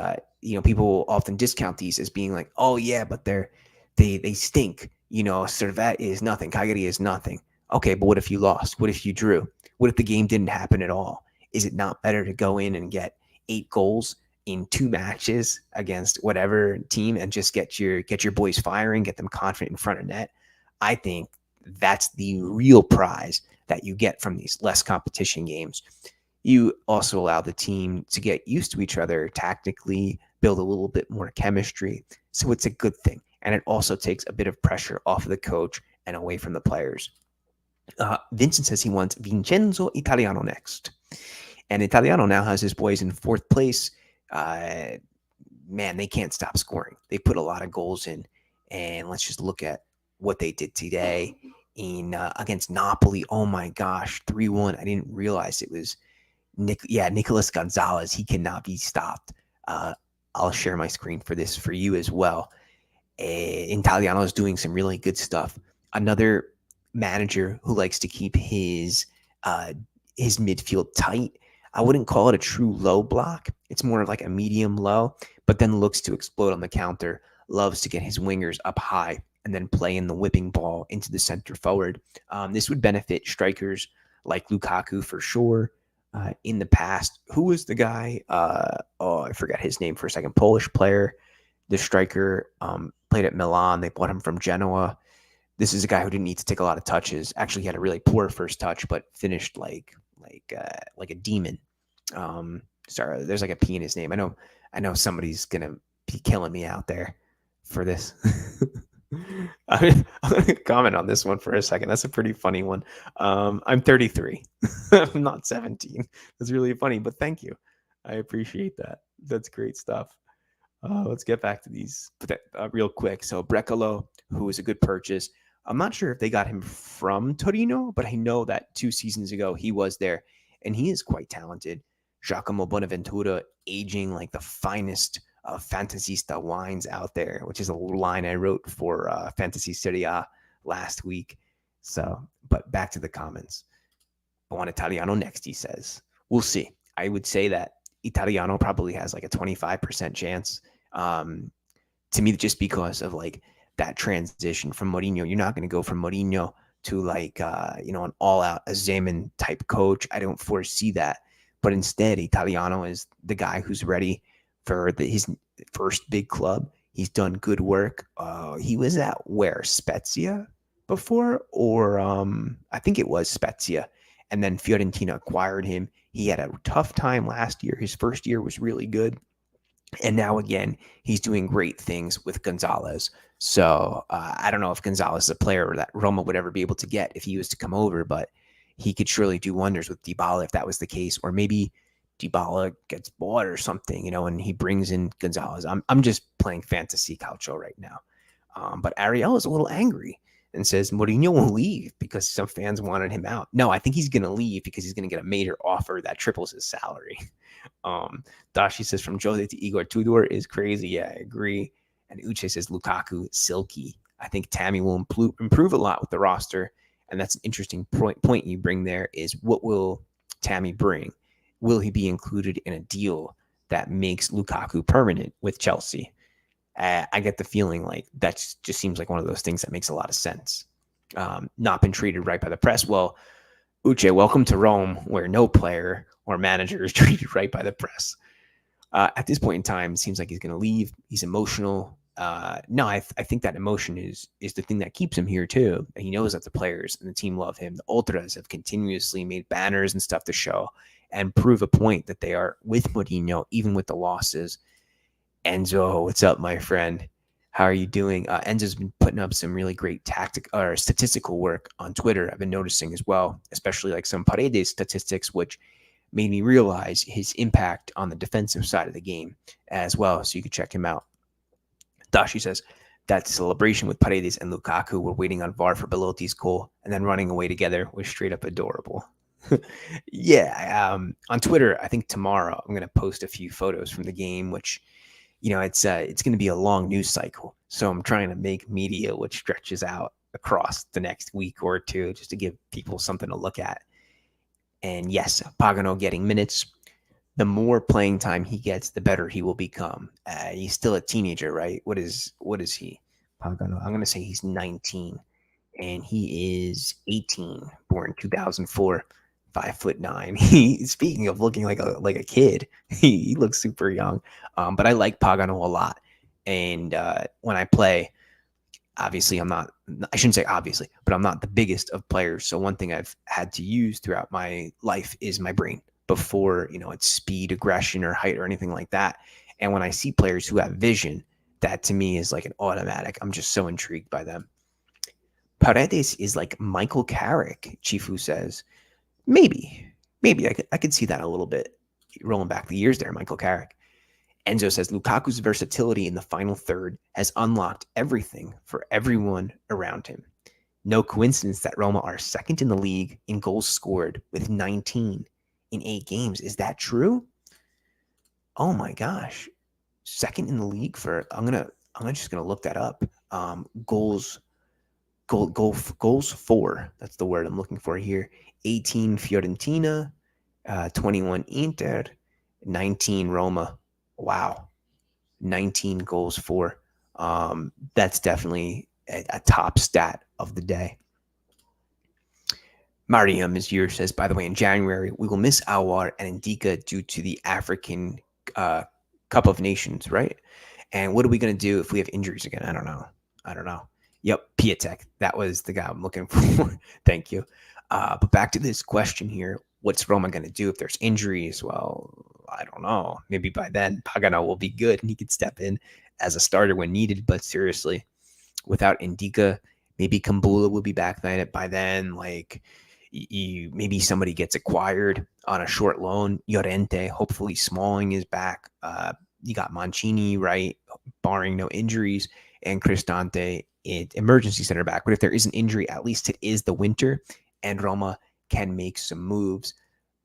people often discount these as being like, "Oh yeah, but they stink." Servette is nothing, Kairi is nothing. Okay, but what if you lost? What if you drew? What if the game didn't happen at all? Is it not better to go in and get 8 goals in 2 matches against whatever team and just get your boys firing, get them confident in front of net? I think that's the real prize that you get from these less competition games. You also allow the team to get used to each other tactically, build a little bit more chemistry. So it's a good thing. And it also takes a bit of pressure off of the coach and away from the players. Vincent says he wants Vincenzo Italiano next. And Italiano now has his boys in 4th place. Man, they can't stop scoring. They put a lot of goals in. And let's just look at what they did today against Napoli. Oh my gosh, 3-1. I didn't realize it was Nicolas Gonzalez. He cannot be stopped. I'll share my screen for this for you as well. Italiano is doing some really good stuff. Another manager who likes to keep his midfield tight. I wouldn't call it a true low block. It's more of like a medium low, but then looks to explode on the counter. Loves to get his wingers up high and then play in the whipping ball into the center forward. This would benefit strikers like Lukaku for sure. In the past, who was the guy? I forgot his name for a second. Polish player, the striker, played at Milan. They bought him from Genoa. This is a guy who didn't need to take a lot of touches. Actually, he had a really poor first touch, but finished like a demon. Sorry, there's like a P in his name. I know somebody's gonna be killing me out there for this. I'm gonna comment on this one for a second. That's a pretty funny one. I'm 33. I'm not 17. That's really funny, but thank you. I appreciate that. That's great stuff. Let's get back to these real quick. So Brecalo, who is a good purchase. I'm not sure if they got him from Torino, but I know that 2 seasons ago he was there, and he is quite talented. Giacomo Bonaventura, aging like the finest of Fantasista wines out there, which is a line I wrote for Fantasy Serie A last week. So, but back to the comments. I want Italiano next, he says. We'll see. I would say that Italiano probably has like a 25% chance. To me, just because of like that transition from Mourinho. You're not going to go from Mourinho to like, an all-out Azeman type coach. I don't foresee that. But instead, Italiano is the guy who's ready for his first big club. He's done good work. He was at where, Spezia before, or I think it was Spezia, and then Fiorentina acquired him. He had a tough time last year. His first year was really good, and now again he's doing great things with Gonzalez. So I don't know if Gonzalez is a player that Roma would ever be able to get if he was to come over, but he could surely do wonders with Dybala if that was the case, or maybe Dybala gets bought or something, and he brings in Gonzalez. I'm just playing fantasy calcio right now. But Ariel is a little angry and says Mourinho will leave because some fans wanted him out. No, I think he's going to leave because he's going to get a major offer that triples his salary. Dashi says from Jose to Igor Tudor is crazy. Yeah, I agree. And Uche says Lukaku, silky. I think Tammy will improve a lot with the roster. And that's an interesting point you bring there is what will Tammy bring? Will he be included in a deal that makes Lukaku permanent with Chelsea? I get the feeling like that just seems like one of those things that makes a lot of sense. Not been treated right by the press. Well, Uche, welcome to Rome, where no player or manager is treated right by the press. At this point in time, it seems like he's going to leave. He's emotional. No, I think that emotion is the thing that keeps him here too. And he knows that the players and the team love him. The Ultras have continuously made banners and stuff to show and prove a point that they are with Mourinho, even with the losses. Enzo, what's up, my friend? How are you doing? Enzo's been putting up some really great statistical work on Twitter. I've been noticing as well, especially like some Paredes statistics, which made me realize his impact on the defensive side of the game as well. So you can check him out. Dashi says that celebration with Paredes and Lukaku were waiting on VAR for Belotti's goal and then running away together was straight up adorable. Yeah, on Twitter, I think tomorrow I'm going to post a few photos from the game, which it's going to be a long news cycle. So I'm trying to make media which stretches out across the next week or two just to give people something to look at. And yes, Pagano getting minutes. The more playing time he gets, the better he will become. He's still a teenager, right? What is he? Pagano. I'm going to say he's 19, and he is 18, born 2004. 5'9". Speaking of looking like a kid, he looks super young. But I like Pagano a lot, and when I play, obviously I shouldn't say obviously, but I'm not the biggest of players. So one thing I've had to use throughout my life is my brain before it's speed, aggression, or height or anything like that. And when I see players who have vision, that to me is like an automatic. I'm just so intrigued by them. Paredes is like Michael Carrick, Chifu says. Maybe I could see that a little bit rolling back the years there, Michael Carrick. Enzo says Lukaku's versatility in the final third has unlocked everything for everyone around him. No coincidence that Roma are second in the league in goals scored with 19 in 8 games. Is that true? Oh my gosh. Second in the league for I'm just gonna look that up. Goals for, that's the word I'm looking for here. 18 Fiorentina, 21 Inter, 19 Roma. Wow. 19 goals for. That's definitely a top stat of the day. Mariam Mizur says, by the way, in January, we will miss Awar and Ndika due to the African Cup of Nations, right? And what are we going to do if we have injuries again? I don't know. Yep, Piatek. That was the guy I'm looking for. Thank you. But back to this question here. What's Roma going to do if there's injuries? Well, I don't know. Maybe by then Pagano will be good and he could step in as a starter when needed. But seriously, without Ndika, maybe Kambula will be back by then. Like, maybe somebody gets acquired on a short loan. Llorente, hopefully Smalling is back. You got Mancini, right? Barring no injuries. And Cristante, emergency center back. But if there is an injury, at least it is the winter, and Roma can make some moves.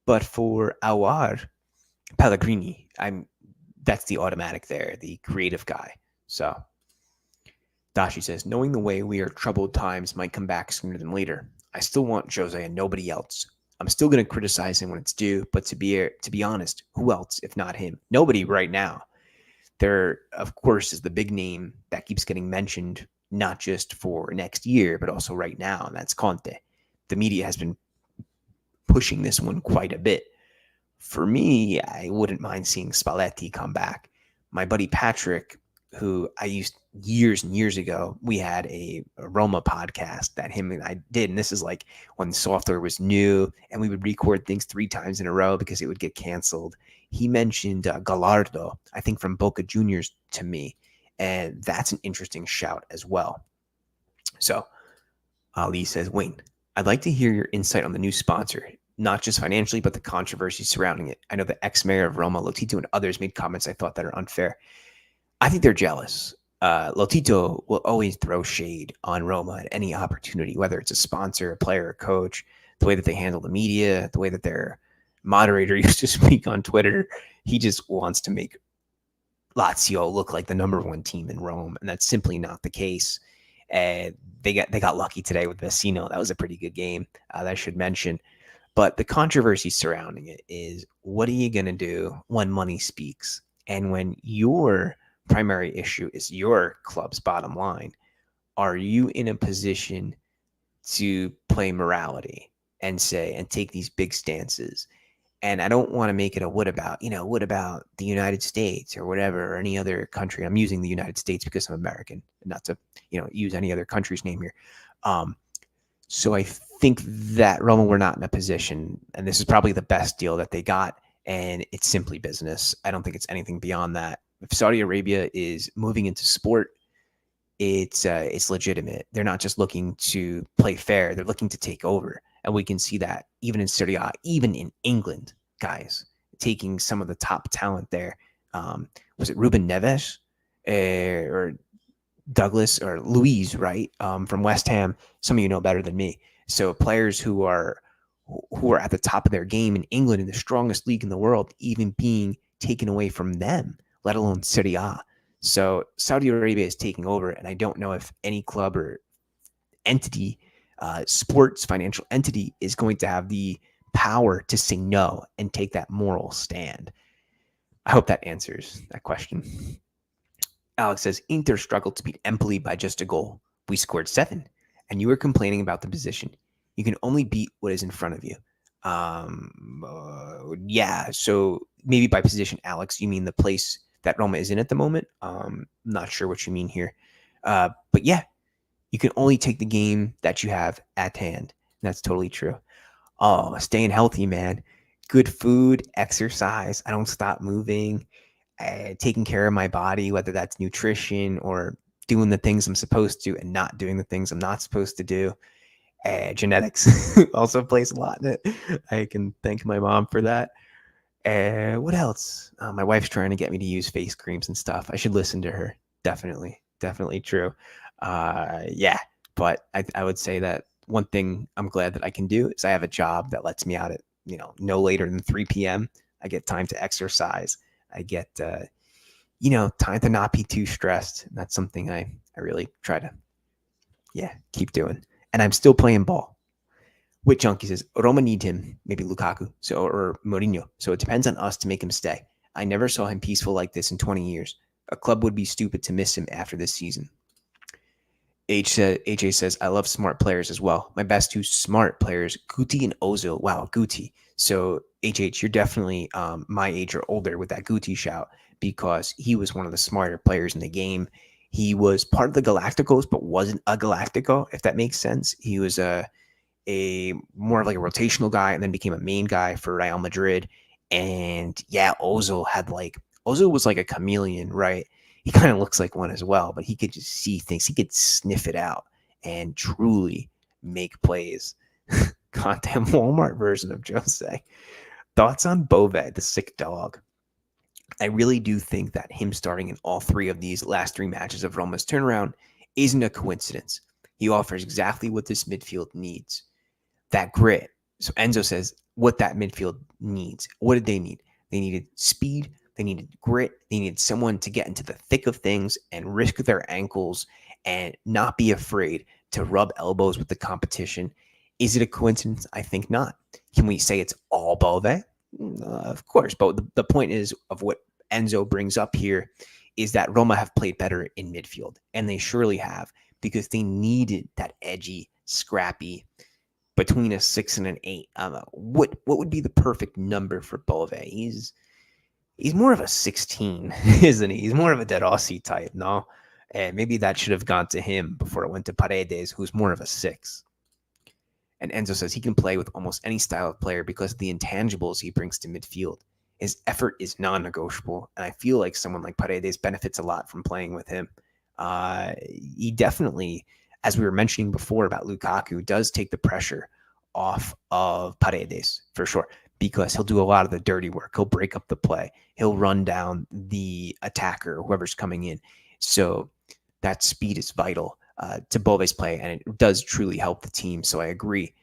But for Awar, Pellegrini, that's the automatic there, the creative guy. So Dashi says, knowing the way we are troubled times might come back sooner than later. I still want Jose and nobody else. I'm still going to criticize him when it's due, but to be honest, who else if not him? Nobody right now. There, of course, is the big name that keeps getting mentioned, not just for next year, but also right now, and that's Conte. The media has been pushing this one quite a bit. For me, I wouldn't mind seeing Spalletti come back. My buddy Patrick who I used years and years ago. We had a Roma podcast that him and I did. And this is like when the software was new and we would record things 3 times in a row because it would get canceled. He mentioned Gallardo, I think from Boca Juniors to me. And that's an interesting shout as well. So Ali says, Wayne, I'd like to hear your insight on the new sponsor, not just financially, but the controversy surrounding it. I know the ex-mayor of Roma, Lotito, and others made comments I thought that are unfair. I think they're jealous. Lotito will always throw shade on Roma at any opportunity, whether it's a sponsor, a player, a coach, the way that they handle the media, the way that their moderator used to speak on Twitter. He just wants to make Lazio look like the number one team in Rome, and that's simply not the case. They got lucky today with Vecino. That was a pretty good game, that I should mention. But the controversy surrounding it is, what are you going to do when money speaks? And when your primary issue is your club's bottom line, are you in a position to play morality and say, and take these big stances? And I don't want to make it a what about the United States or whatever, or any other country. I'm using the United States because I'm American, not to, use any other country's name here. So I think that Roma were not in a position, and this is probably the best deal that they got, and it's simply business. I don't think it's anything beyond that. If Saudi Arabia is moving into sport, it's legitimate. They're not just looking to play fair; they're looking to take over, and we can see that even in Serie A, even in England, guys taking some of the top talent there. Was it Ruben Neves or Douglas or Louise, right? From West Ham. Some of you know better than me. So players who are at the top of their game in England, in the strongest league in the world, even being taken away from them, let alone Serie A. So Saudi Arabia is taking over, and I don't know if any club or entity, sports financial entity, is going to have the power to say no and take that moral stand. I hope that answers that question. Alex says, Inter struggled to beat Empoli by just a goal. We scored 7, and you were complaining about the position. You can only beat what is in front of you. Yeah, so maybe by position, Alex, you mean the place that Roma is in at the moment? Not sure what you mean here. But yeah, you can only take the game that you have at hand. And that's totally true. Oh, staying healthy, man. Good food, exercise. I don't stop moving. Taking care of my body, whether that's nutrition or doing the things I'm supposed to and not doing the things I'm not supposed to do. Genetics also plays a lot in it. I can thank my mom for that. What else? My wife's trying to get me to use face creams and stuff. I should listen to her. Definitely true. Yeah, but I would say that one thing I'm glad that I can do is I have a job that lets me out at no later than 3 p.m. I get time to exercise. I get, time to not be too stressed. And that's something I really try to, keep doing. And I'm still playing ball. Wit Junkie says, Roma need him, maybe Lukaku, or Mourinho. So it depends on us to make him stay. I never saw him peaceful like this in 20 years. A club would be stupid to miss him after this season. AJ says, I love smart players as well. My best 2 smart players, Guti and Ozil. Wow, Guti. So, you're definitely my age or older with that Guti shout, because he was one of the smarter players in the game. He was part of the Galacticos, but wasn't a Galactico, if that makes sense. He was a more of like a rotational guy, and then became a main guy for Real Madrid. And yeah, Ozil was like a chameleon, right? He kind of looks like one as well, but he could just see things. He could sniff it out and truly make plays. Goddamn Walmart version of Jose. Thoughts on Bove, the sick dog? I really do think that him starting in all 3 of these last 3 matches of Roma's turnaround isn't a coincidence. He offers exactly what this midfield needs. That grit. So Enzo says what that midfield needs. What did they need? They needed speed. They needed grit. They needed someone to get into the thick of things and risk their ankles and not be afraid to rub elbows with the competition. Is it a coincidence? I think not. Can we say it's all Bove? Of course. But the point is of what Enzo brings up here is that Roma have played better in midfield, and they surely have, because they needed that edgy, scrappy, between a 6 and an 8. What would be the perfect number for Bove? He's more of a 16, isn't he? He's more of a De Rossi type, no? And maybe that should have gone to him before it went to Paredes, who's more of a 6. And Enzo says he can play with almost any style of player because of the intangibles he brings to midfield. His effort is non-negotiable, and I feel like someone like Paredes benefits a lot from playing with him. He definitely, as we were mentioning before about Lukaku, does take the pressure off of Paredes for sure, because he'll do a lot of the dirty work. He'll break up the play. He'll run down the attacker, whoever's coming in. So that speed is vital to Bove's play, and it does truly help the team. So I agree.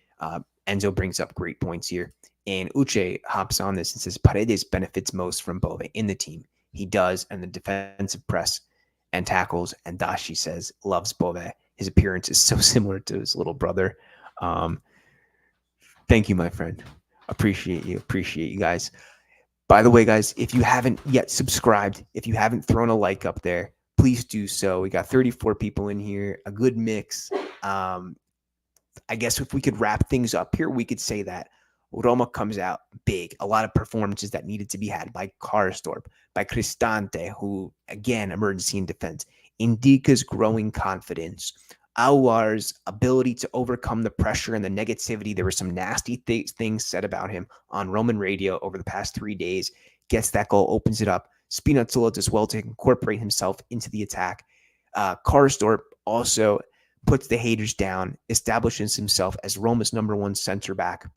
Enzo brings up great points here. And Uche hops on this and says Paredes benefits most from Bove in the team. He does, and the defensive press and tackles. And Dashi says loves Bove. His appearance is so similar to his little brother. Thank you, my friend. Appreciate you. Appreciate you guys. By the way, guys, if you haven't yet subscribed, if you haven't thrown a like up there, please do so. We got 34 people in here, a good mix. I guess if we could wrap things up here, we could say that Roma comes out big. A lot of performances that needed to be had by Karsdorp, by Cristante, who, again, emergency in defense. Indica's growing confidence. Aouar's ability to overcome the pressure and the negativity. There were some nasty things said about him on Roman radio over the past 3 days. Gets that goal, opens it up. Spinazzola does well to incorporate himself into the attack. Karsdorp also puts the haters down, establishes himself as Roma's number 1 center back.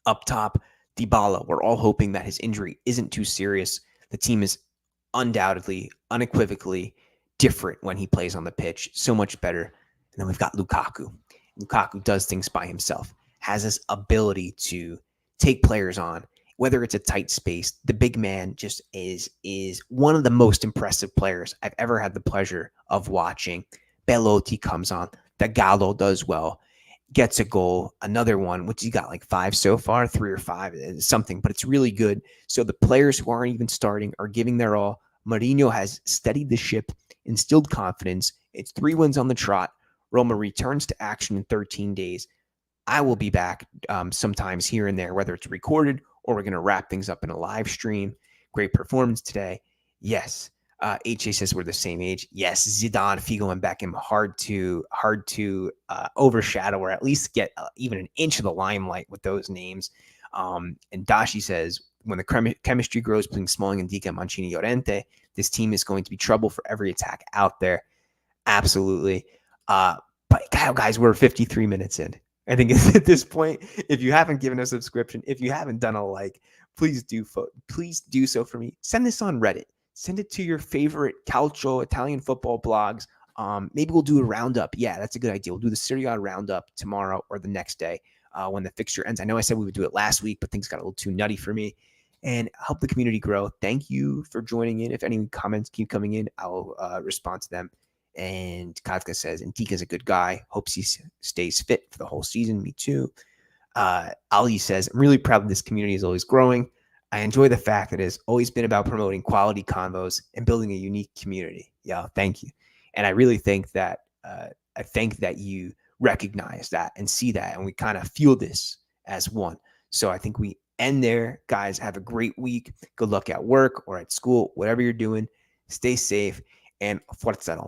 Up top, Dybala, we're all hoping that his injury isn't too serious. The team is undoubtedly, unequivocally different when he plays on the pitch. So much better. And then we've got Lukaku. Lukaku does things by himself, has this ability to take players on, whether it's a tight space. The big man just is one of the most impressive players I've ever had the pleasure of watching. Belotti comes on. The Gallo does well. Gets a goal, another one, which he got like 5 so far, 3 or 5, something, but it's really good. So the players who aren't even starting are giving their all. Mourinho has steadied the ship, instilled confidence. It's 3 wins on the trot. Roma returns to action in 13 days. I will be back sometimes here and there, whether it's recorded or we're going to wrap things up in a live stream. Great performance today. Yes. HA says we're the same age. Yes, Zidane, Figo, and Beckham hard to overshadow or at least get even an inch of the limelight with those names. And Dashi says when the chemistry grows between Smalling and Dika, Mancini, Llorente, this team is going to be trouble for every attack out there. Absolutely. But guys, we're 53 minutes in. I think at this point, if you haven't given a subscription, if you haven't done a like, please do so for me. Send this on Reddit. Send it to your favorite calcio Italian football blogs. Maybe we'll do a roundup. Yeah, that's a good idea. We'll do the Serie A roundup tomorrow or the next day when the fixture ends. I know I said we would do it last week, but things got a little too nutty for me. And help the community grow. Thank you for joining in. If any comments keep coming in, I'll respond to them. And Kafka says, Ndika's a good guy. Hopes he stays fit for the whole season. Me too. Ali says, I'm really proud that this community is always growing. I enjoy the fact that it's always been about promoting quality convos and building a unique community. Yeah, thank you. And I really think that you recognize that and see that, and we kind of feel this as one. So I think we end there. Guys, have a great week. Good luck at work or at school, whatever you're doing. Stay safe, and forza Roma.